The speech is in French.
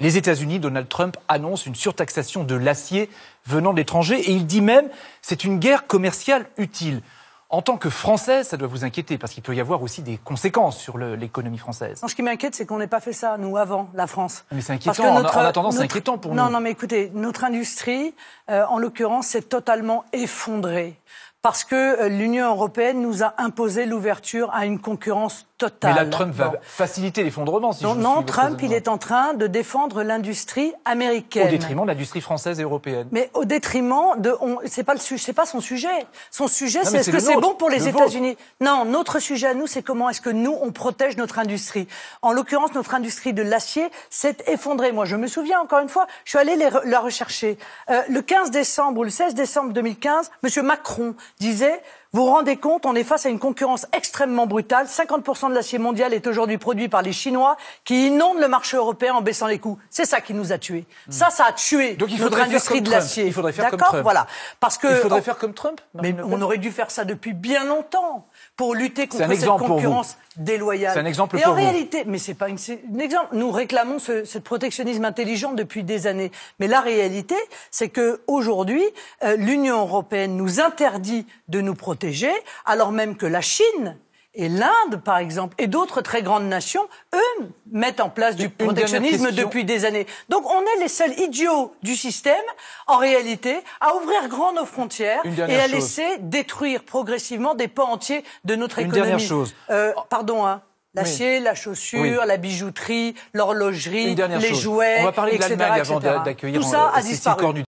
Les États-Unis, Donald Trump annonce une surtaxation de l'acier venant de l'étranger et il dit même c'est une guerre commerciale utile. En tant que Français, ça doit vous inquiéter parce qu'il peut y avoir aussi des conséquences sur l'économie française. Non, ce qui m'inquiète, c'est qu'on n'ait pas fait ça, nous, avant, la France. Mais c'est inquiétant, en attendant, c'est inquiétant pour nous. Non, mais écoutez, notre industrie, en l'occurrence, s'est totalement effondrée. Parce que l'Union européenne nous a imposé l'ouverture à une concurrence totale. Mais là, Trump va faciliter l'effondrement, si je suis Non, Trump, il est en train de défendre l'industrie américaine. Au détriment de l'industrie française et européenne. Mais au détriment de... c'est pas son sujet. Son sujet, c'est est-ce que c'est bon pour les États-Unis? Non, notre sujet à nous, c'est comment est-ce que nous, on protège notre industrie. En l'occurrence, notre industrie de l'acier s'est effondrée. Moi, je me souviens, encore une fois, je suis allée la rechercher. Le 15 décembre ou le 16 décembre 2015, M. Macron disait... Vous vous rendez compte, on est face à une concurrence extrêmement brutale. 50% de l'acier mondial est aujourd'hui produit par les Chinois qui inondent le marché européen en baissant les coûts. C'est ça qui nous a tués. Ça a tué notre industrie de l'acier. Il faudrait faire comme Trump. Voilà. Parce que, il faudrait faire comme Trump. Mais on aurait dû faire ça depuis bien longtemps pour lutter contre cette concurrence déloyale. C'est un exemple et pour en réalité, mais c'est pas un exemple. Nous réclamons ce protectionnisme intelligent depuis des années. Mais la réalité, c'est que aujourd'hui, l'Union européenne nous interdit de nous protéger, alors même que la Chine et l'Inde, par exemple, et d'autres très grandes nations, eux, mettent en place du protectionnisme depuis des années. Donc on est les seuls idiots du système, en réalité, à ouvrir grand nos frontières et à laisser détruire progressivement des pans entiers de notre économie. Une dernière chose. L'acier, la chaussure, la bijouterie, l'horlogerie, les jouets, On va parler de l'Allemagne avant d'accueillir tout ça a disparu.